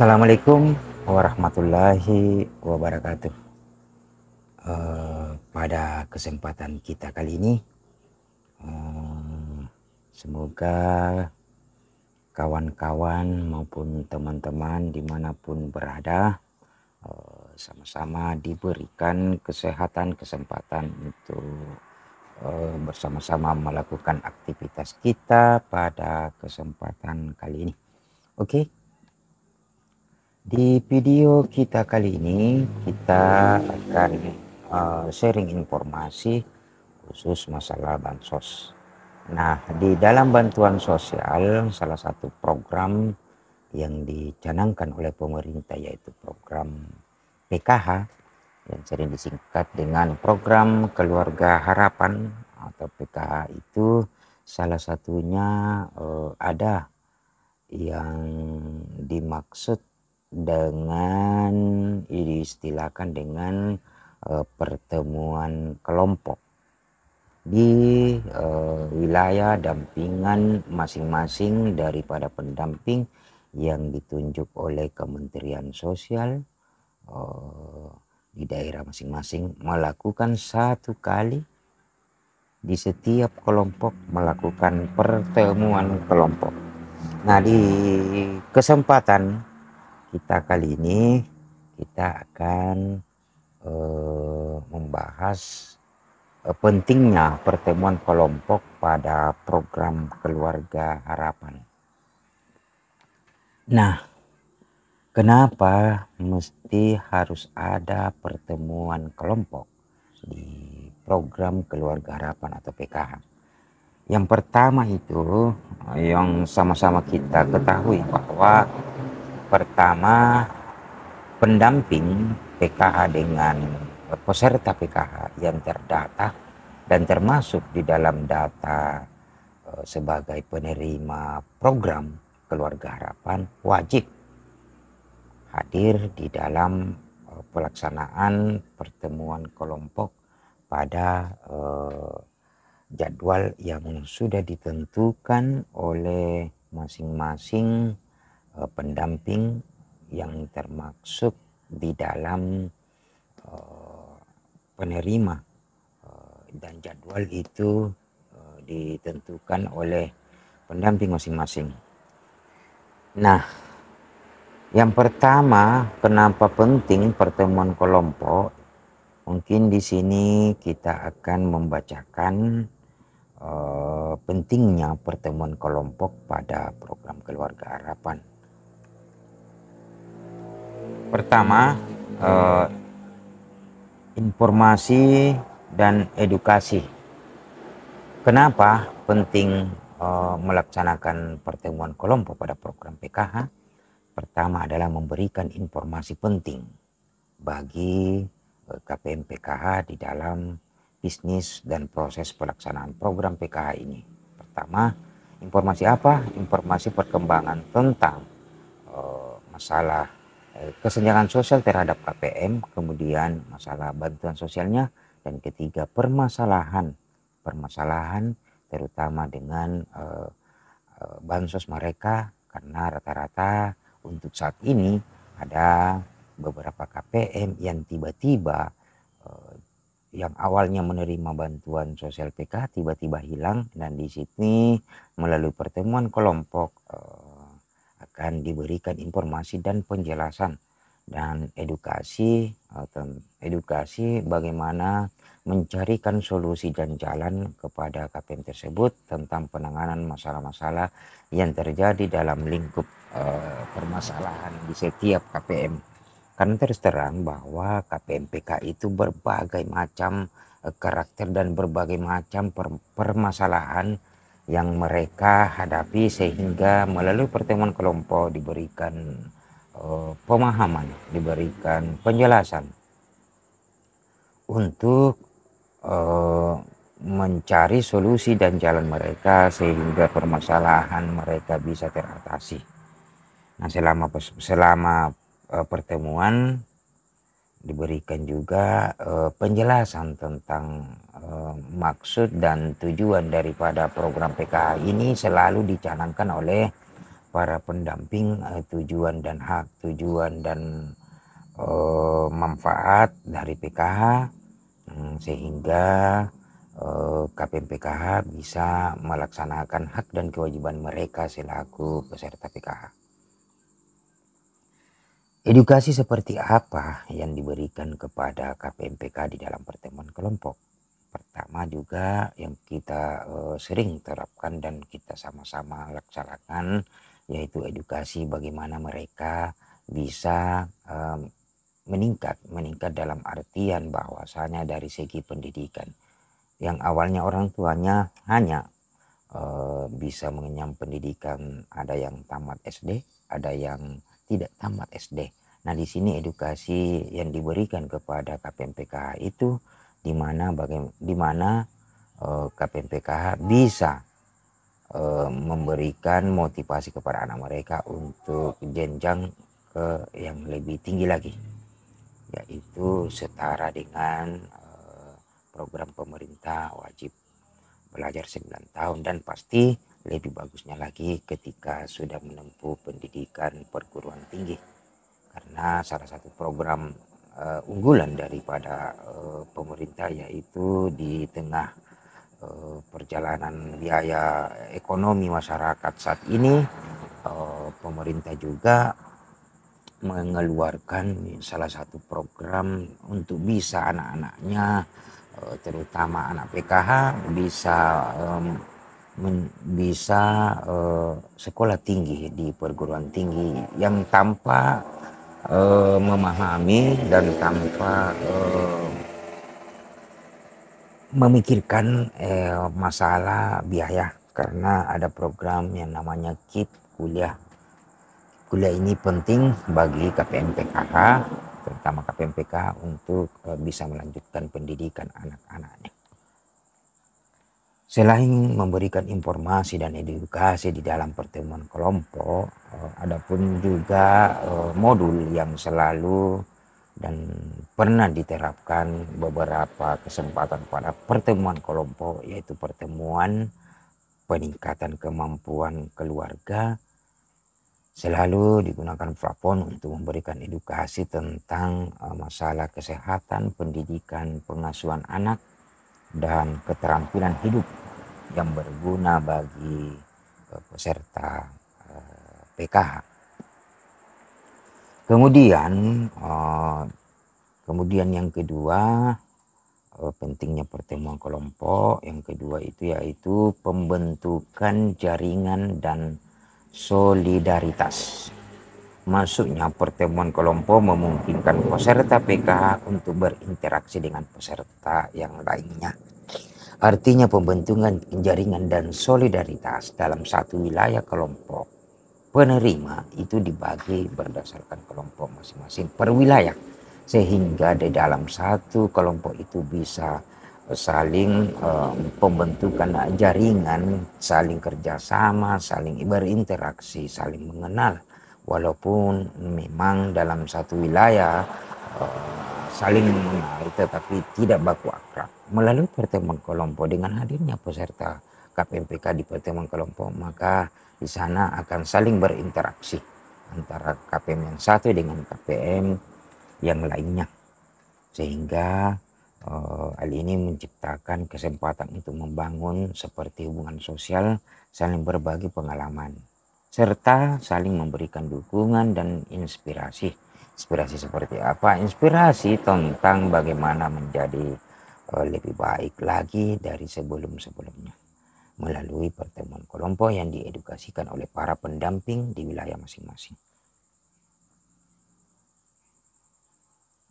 Assalamualaikum warahmatullahi wabarakatuh. Pada kesempatan kita kali ini, semoga kawan-kawan maupun teman-teman dimanapun berada sama-sama diberikan kesehatan, kesempatan untuk bersama-sama melakukan aktivitas kita pada kesempatan kali ini. Oke. Di video kita kali ini kita akan sharing informasi khusus masalah bansos. Nah, di dalam bantuan sosial salah satu program yang dicanangkan oleh pemerintah yaitu program PKH yang sering disingkat dengan program Keluarga Harapan atau PKH itu salah satunya ada yang dimaksud dengan diistilahkan dengan pertemuan kelompok di wilayah dampingan masing-masing daripada pendamping yang ditunjuk oleh Kementerian Sosial di daerah masing-masing melakukan satu kali di setiap kelompok melakukan pertemuan kelompok. Nah, di kesempatan kita kali ini kita akan membahas pentingnya pertemuan kelompok pada program Keluarga Harapan. Nah, kenapa mesti harus ada pertemuan kelompok di program Keluarga Harapan atau PKH? Yang pertama itu yang sama-sama kita ketahui bahwa pertama, pendamping PKH dengan peserta PKH yang terdata dan termasuk di dalam data sebagai penerima program Keluarga Harapan wajib hadir di dalam pelaksanaan pertemuan kelompok pada jadwal yang sudah ditentukan oleh masing-masing pendamping yang termaksud di dalam penerima dan jadwal itu ditentukan oleh pendamping masing-masing. Nah, yang pertama, kenapa penting pertemuan kelompok? Mungkin di sini kita akan membacakan pentingnya pertemuan kelompok pada program Keluarga Harapan. Pertama, informasi dan edukasi. Kenapa penting melaksanakan pertemuan kelompok pada program PKH? Pertama adalah memberikan informasi penting bagi KPM PKH di dalam bisnis dan proses pelaksanaan program PKH ini. Pertama, informasi apa? Informasi perkembangan tentang masalah kesenjangan sosial terhadap KPM, kemudian masalah bantuan sosialnya, dan ketiga permasalahan terutama dengan bansos mereka, karena rata-rata untuk saat ini ada beberapa KPM yang tiba-tiba yang awalnya menerima bantuan sosial PKH tiba-tiba hilang, dan di sini melalui pertemuan kelompok akan diberikan informasi dan penjelasan dan edukasi bagaimana mencarikan solusi dan jalan kepada KPM tersebut tentang penanganan masalah-masalah yang terjadi dalam lingkup permasalahan di setiap KPM. Karena terus terang bahwa KPM PK itu berbagai macam karakter dan berbagai macam permasalahan yang mereka hadapi, sehingga melalui pertemuan kelompok diberikan pemahaman, diberikan penjelasan untuk mencari solusi dan jalan mereka sehingga permasalahan mereka bisa teratasi. Nah, selama pertemuan diberikan juga penjelasan tentang maksud dan tujuan daripada program PKH ini selalu dicanangkan oleh para pendamping tujuan dan hak, tujuan dan manfaat dari PKH, sehingga KPM PKH bisa melaksanakan hak dan kewajiban mereka selaku peserta PKH. Edukasi seperti apa yang diberikan kepada KPM PKH di dalam pertemuan kelompok? Pertama juga yang kita sering terapkan dan kita sama-sama laksanakan, yaitu edukasi bagaimana mereka bisa meningkat dalam artian bahwasanya dari segi pendidikan yang awalnya orang tuanya hanya bisa mengenyam pendidikan, ada yang tamat SD, ada yang tidak tamat SD. Nah, di sini edukasi yang diberikan kepada KPM PKH itu di mana KPM PKH bisa memberikan motivasi kepada anak mereka untuk jenjang ke yang lebih tinggi lagi, yaitu setara dengan program pemerintah wajib belajar 9 tahun, dan pasti lebih bagusnya lagi ketika sudah menempuh pendidikan perguruan tinggi, karena salah satu program unggulan daripada pemerintah, yaitu di tengah perjalanan biaya ekonomi masyarakat saat ini, pemerintah juga mengeluarkan salah satu program untuk bisa anak-anaknya, terutama anak PKH bisa sekolah tinggi di perguruan tinggi yang tanpa memahami dan tanpa memikirkan masalah biaya, karena ada program yang namanya KIP kuliah. Kuliah ini penting bagi KPM PKH, terutama KPM PKH untuk bisa melanjutkan pendidikan anak-anaknya. Selain memberikan informasi dan edukasi di dalam pertemuan kelompok, adapun juga modul yang selalu dan pernah diterapkan beberapa kesempatan pada pertemuan kelompok, yaitu pertemuan peningkatan kemampuan keluarga. Selalu digunakan platform untuk memberikan edukasi tentang masalah kesehatan, pendidikan, pengasuhan anak, dan keterampilan hidup yang berguna bagi peserta PKH. Kemudian yang kedua, pentingnya pertemuan kelompok yang kedua itu yaitu pembentukan jaringan dan solidaritas. Maksudnya pertemuan kelompok memungkinkan peserta PKH untuk berinteraksi dengan peserta yang lainnya. Artinya pembentukan jaringan dan solidaritas dalam satu wilayah kelompok penerima itu dibagi berdasarkan kelompok masing-masing per wilayah, sehingga di dalam satu kelompok itu bisa saling pembentukan jaringan, saling kerjasama, saling berinteraksi, saling mengenal, walaupun memang dalam satu wilayah saling mengenal tetapi tidak baku akrab. Melalui pertemuan kelompok dengan hadirnya peserta KPMPK di pertemuan kelompok, maka di sana akan saling berinteraksi antara KPM yang satu dengan KPM yang lainnya, sehingga hal ini menciptakan kesempatan untuk membangun seperti hubungan sosial, saling berbagi pengalaman, serta saling memberikan dukungan dan inspirasi. Inspirasi seperti apa? Inspirasi tentang bagaimana menjadi lebih baik lagi dari sebelum-sebelumnya melalui pertemuan kelompok yang diedukasikan oleh para pendamping di wilayah masing-masing.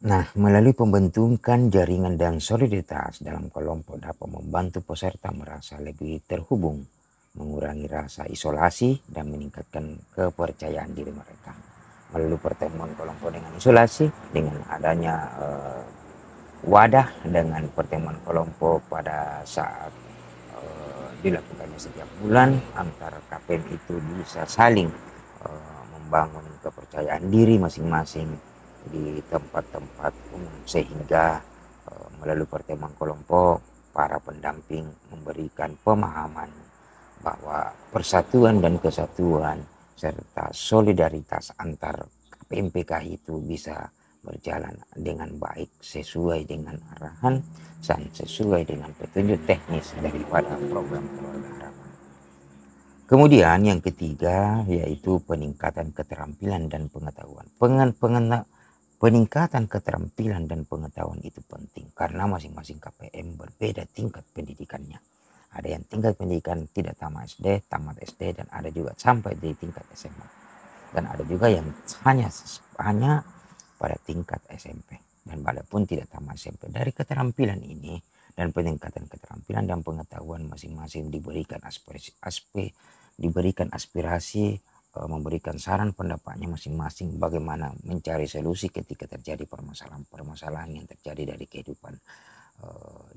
Nah, melalui pembentukan jaringan dan soliditas dalam kelompok dapat membantu peserta merasa lebih terhubung, mengurangi rasa isolasi, dan meningkatkan kepercayaan diri mereka. Melalui pertemuan kelompok dengan isolasi, dengan adanya wadah dengan pertemuan kelompok pada saat dilakukannya setiap bulan, antara KPM itu bisa saling membangun kepercayaan diri masing-masing di tempat-tempat umum, sehingga melalui pertemuan kelompok para pendamping memberikan pemahaman bahwa persatuan dan kesatuan serta solidaritas antar KPM PKI itu bisa berjalan dengan baik sesuai dengan arahan dan sesuai dengan petunjuk teknis daripada program keluarga harapan. Kemudian yang ketiga yaitu peningkatan keterampilan dan pengetahuan. Peningkatan keterampilan dan pengetahuan itu penting karena masing-masing KPM berbeda tingkat pendidikannya. Ada yang tingkat pendidikan tidak tamat SD, dan ada juga sampai di tingkat SMA. Dan ada juga yang hanya pada tingkat SMP. Dan walaupun tidak tamat SMP. Dari keterampilan ini dan peningkatan keterampilan dan pengetahuan masing-masing diberikan aspirasi, memberikan saran pendapatnya masing-masing bagaimana mencari solusi ketika terjadi permasalahan yang terjadi dari kehidupan,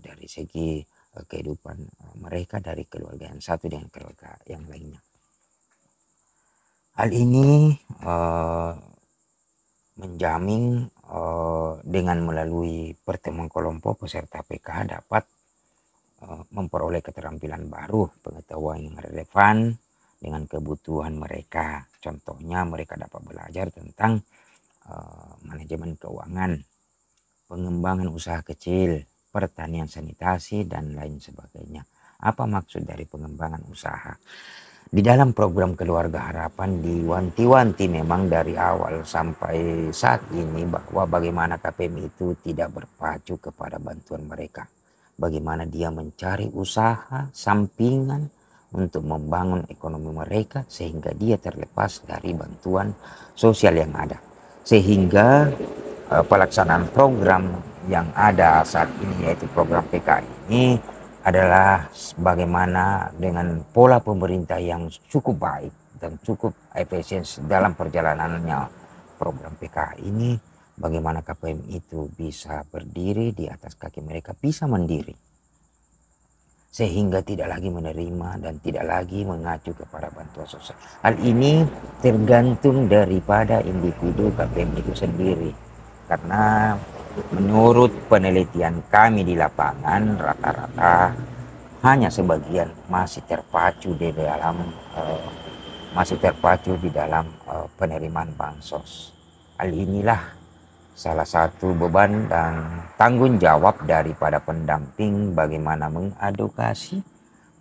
dari segi kehidupan mereka dari keluarga yang satu dengan keluarga yang lainnya. Hal ini menjamin dengan melalui pertemuan kelompok peserta PKH dapat memperoleh keterampilan baru, pengetahuan yang relevan dengan kebutuhan mereka. Contohnya mereka dapat belajar tentang manajemen keuangan, pengembangan usaha kecil, pertanian sanitasi, dan lain sebagainya. Apa maksud dari pengembangan usaha? Di dalam program keluarga harapan diwanti-wanti memang dari awal sampai saat ini bahwa bagaimana KPM itu tidak berpacu kepada bantuan mereka. Bagaimana dia mencari usaha sampingan untuk membangun ekonomi mereka sehingga dia terlepas dari bantuan sosial yang ada. Sehingga pelaksanaan program yang ada saat ini yaitu program PKI ini adalah bagaimana dengan pola pemerintah yang cukup baik dan cukup efisien dalam perjalanannya program PKI ini, bagaimana KPM itu bisa berdiri di atas kaki mereka, bisa mandiri sehingga tidak lagi menerima dan tidak lagi mengacu kepada bantuan sosial. Hal ini tergantung daripada individu KPM itu sendiri. Karena menurut penelitian kami di lapangan rata-rata hanya sebagian masih terpacu di dalam penerimaan bansos. Hal inilah salah satu beban dan tanggung jawab daripada pendamping bagaimana mengedukasi,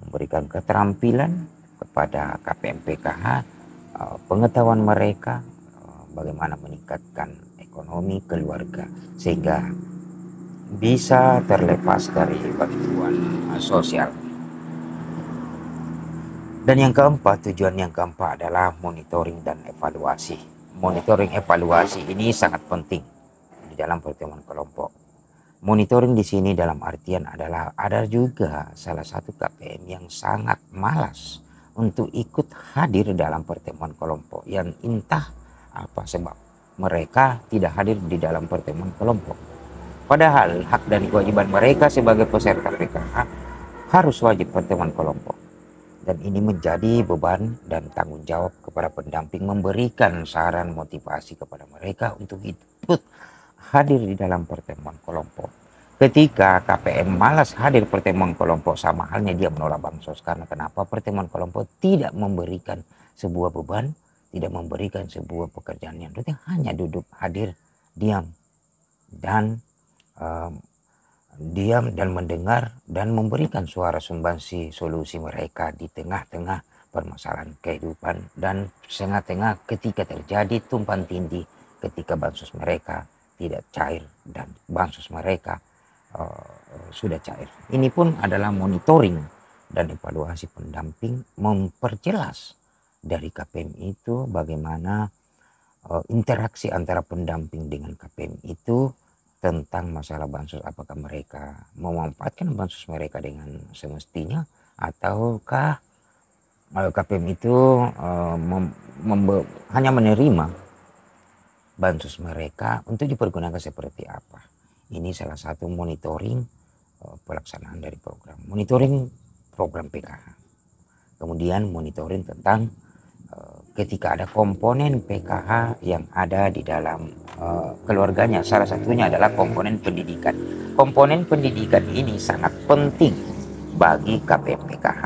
memberikan keterampilan kepada KPM PKH, pengetahuan mereka, bagaimana meningkatkan ekonomi keluarga sehingga bisa terlepas dari bantuan sosial. Dan yang keempat, tujuan yang keempat adalah monitoring dan evaluasi. Monitoring evaluasi ini sangat penting di dalam pertemuan kelompok. Monitoring di sini dalam artian adalah ada juga salah satu KPM yang sangat malas untuk ikut hadir dalam pertemuan kelompok yang entah apa sebab mereka tidak hadir di dalam pertemuan kelompok. Padahal hak dan kewajiban mereka sebagai peserta PKH harus wajib pertemuan kelompok. Dan ini menjadi beban dan tanggung jawab kepada pendamping memberikan saran motivasi kepada mereka untuk ikut hadir di dalam pertemuan kelompok. Ketika KPM malas hadir pertemuan kelompok, sama halnya dia menolak bansos. Karena kenapa? Pertemuan kelompok tidak memberikan sebuah beban, tidak memberikan sebuah pekerjaan yang rutin, hanya duduk hadir diam dan mendengar dan memberikan suara sumbangsi solusi mereka di tengah-tengah permasalahan kehidupan dan tengah-tengah ketika terjadi tumpang tindih ketika bansos mereka tidak cair dan bansos mereka sudah cair. Ini pun adalah monitoring dan evaluasi pendamping memperjelas dari KPM itu bagaimana interaksi antara pendamping dengan KPM itu tentang masalah bansos, apakah mereka memanfaatkan bansos mereka dengan semestinya ataukah KPM itu hanya menerima bansos mereka untuk dipergunakan seperti apa. Ini salah satu monitoring pelaksanaan dari program. Monitoring program PKH. Kemudian monitoring tentang ketika ada komponen PKH yang ada di dalam keluarganya. Salah satunya adalah komponen pendidikan. Komponen pendidikan ini sangat penting bagi KPM PKH.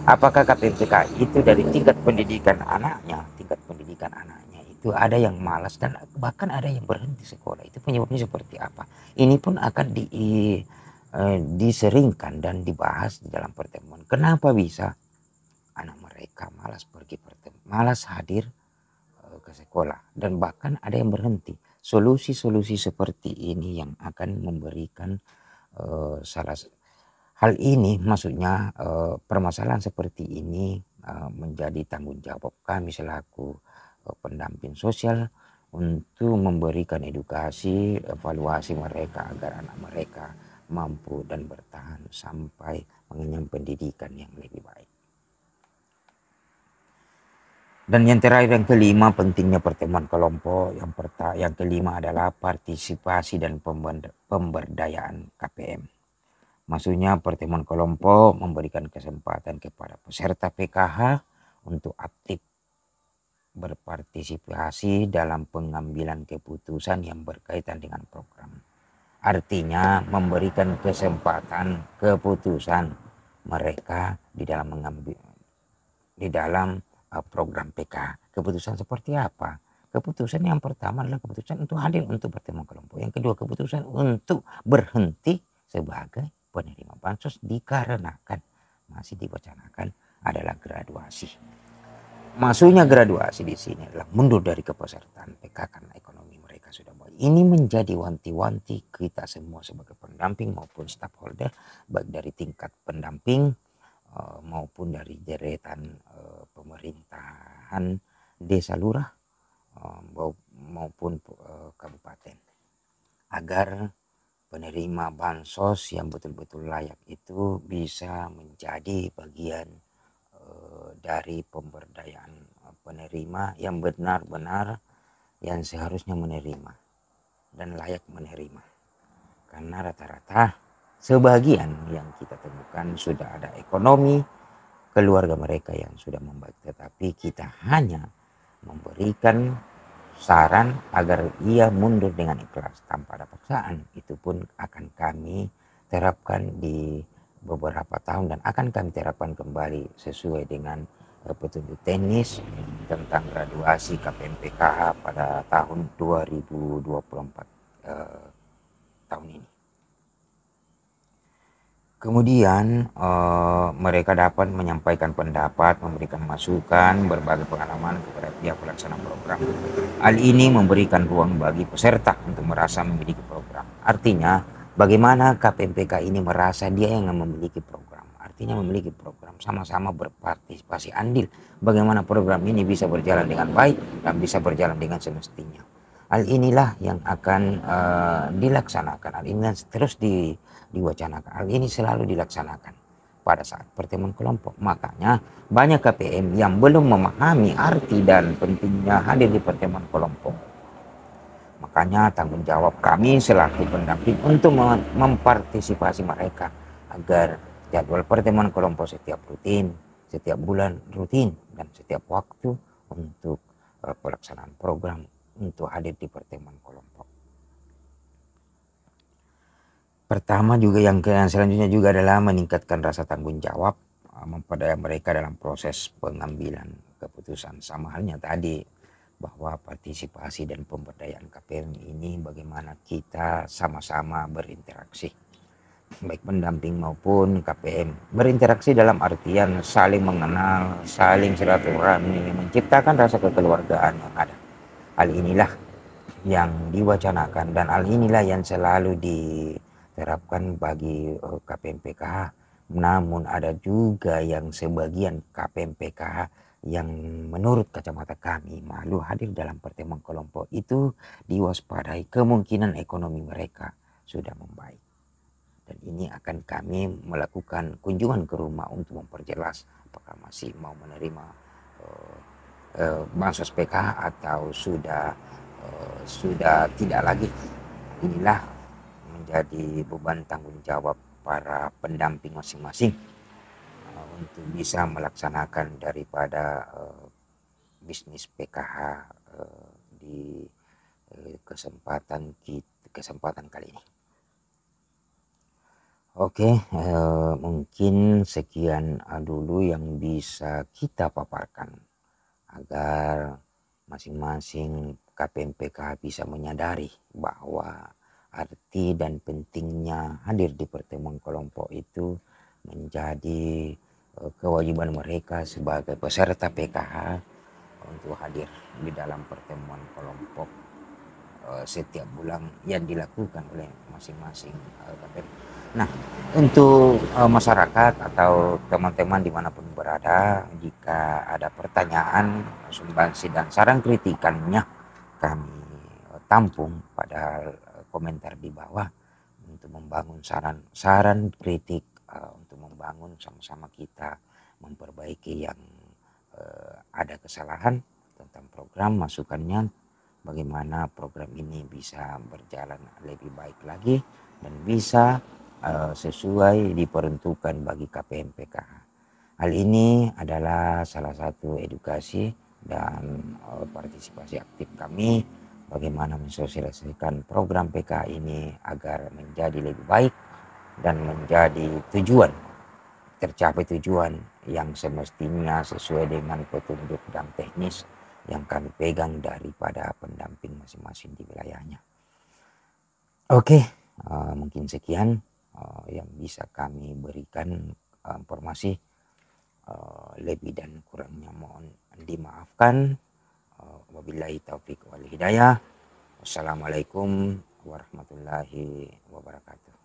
Apakah KPMPK itu dari tingkat pendidikan anaknya itu ada yang malas dan bahkan ada yang berhenti sekolah. Itu penyebabnya seperti apa? Ini pun akan diseringkan dan dibahas di dalam pertemuan. Kenapa bisa anak mereka malas malas hadir ke sekolah, dan bahkan ada yang berhenti. Solusi-solusi seperti ini yang akan memberikan hal ini, maksudnya permasalahan seperti ini menjadi tanggung jawab kami selaku pendamping sosial untuk memberikan edukasi, evaluasi mereka agar anak mereka mampu dan bertahan sampai mengenyam pendidikan yang lebih baik. Dan yang terakhir, yang kelima, pentingnya pertemuan kelompok. Yang kelima adalah partisipasi dan pemberdayaan KPM. Maksudnya pertemuan kelompok memberikan kesempatan kepada peserta PKH untuk aktif berpartisipasi dalam pengambilan keputusan yang berkaitan dengan program. Artinya memberikan kesempatan keputusan mereka di dalam program PKH. Keputusan seperti apa? Keputusan yang pertama adalah keputusan untuk hadir untuk pertemuan kelompok. Yang kedua, keputusan untuk berhenti sebagai penerima bansos dikarenakan masih diwacanakan adalah graduasi. Maksudnya graduasi di sini adalah mundur dari kepesertaan PK karena ekonomi mereka sudah baik. Ini menjadi wanti-wanti kita semua sebagai pendamping maupun stakeholder, baik dari tingkat pendamping maupun dari deretan pemerintahan desa lurah maupun kabupaten, agar penerima bansos yang betul-betul layak itu bisa menjadi bagian dari pemberdayaan penerima yang benar-benar yang seharusnya menerima dan layak menerima. Karena rata-rata sebagian yang kita temukan sudah ada ekonomi keluarga mereka yang sudah membaik, tetapi kita hanya memberikan saran agar ia mundur dengan ikhlas tanpa ada paksaan. Itu pun akan kami terapkan di beberapa tahun dan akan kami terapkan kembali sesuai dengan petunjuk teknis tentang graduasi KPMPKH pada tahun 2024 tahun ini. Kemudian mereka dapat menyampaikan pendapat, memberikan masukan, berbagi pengalaman kepada pihak pelaksana program. Hal ini memberikan ruang bagi peserta untuk merasa memiliki program. Artinya, bagaimana KPMPK ini merasa dia yang memiliki program. Artinya memiliki program, sama-sama berpartisipasi andil. Bagaimana program ini bisa berjalan dengan baik dan bisa berjalan dengan semestinya. Hal inilah yang akan dilaksanakan. Hal ini terus diwacanakan. Hal ini selalu dilaksanakan pada saat pertemuan kelompok. Makanya banyak KPM yang belum memahami arti dan pentingnya hadir di pertemuan kelompok. Makanya tanggung jawab kami selaku pendamping untuk mempartisipasi mereka agar jadwal pertemuan kelompok setiap bulan rutin, dan setiap waktu untuk pelaksanaan program untuk hadir di pertemuan kelompok. Pertama juga yang selanjutnya juga adalah meningkatkan rasa tanggung jawab, memperdaya mereka dalam proses pengambilan keputusan. Sama halnya tadi bahwa partisipasi dan pemberdayaan KPM ini bagaimana kita sama-sama berinteraksi, baik pendamping maupun KPM. Berinteraksi dalam artian saling mengenal, saling silaturahmi, menciptakan rasa kekeluargaan yang ada. Hal inilah yang diwacanakan dan hal inilah yang selalu diterapkan bagi KPMPKH. Namun ada juga yang sebagian KPMPKH yang menurut kacamata kami malu hadir dalam pertemuan kelompok. Itu diwaspadai kemungkinan ekonomi mereka sudah membaik. Dan ini akan kami melakukan kunjungan ke rumah untuk memperjelas apakah masih mau menerima bansos PKH atau sudah tidak lagi. Inilah menjadi beban tanggung jawab para pendamping masing-masing untuk bisa melaksanakan daripada bisnis PKH di kesempatan kali ini. Oke, mungkin sekian dulu yang bisa kita paparkan agar masing-masing KPMPK bisa menyadari bahwa arti dan pentingnya hadir di pertemuan kelompok itu menjadi kewajiban mereka sebagai peserta PKH untuk hadir di dalam pertemuan kelompok setiap bulan yang dilakukan oleh masing-masing KPM. Nah, untuk masyarakat atau teman-teman dimanapun berada, jika ada pertanyaan, sumbangsi dan saran kritikannya kami tampung pada komentar di bawah untuk membangun saran kritik, untuk membangun sama-sama kita memperbaiki yang ada kesalahan tentang program, masukannya bagaimana program ini bisa berjalan lebih baik lagi dan bisa sesuai diperuntukkan bagi KPMPKH. Hal ini adalah salah satu edukasi dan partisipasi aktif kami bagaimana mensosialisasikan program PKH ini agar menjadi lebih baik dan menjadi tercapai tujuan yang semestinya sesuai dengan petunjuk dan teknis yang kami pegang daripada pendamping masing-masing di wilayahnya. Oke, mungkin sekian yang bisa kami berikan informasi. Lebih dan kurangnya mohon dimaafkan. Wabillahi taufik wal hidayah. Wassalamualaikum warahmatullahi wabarakatuh.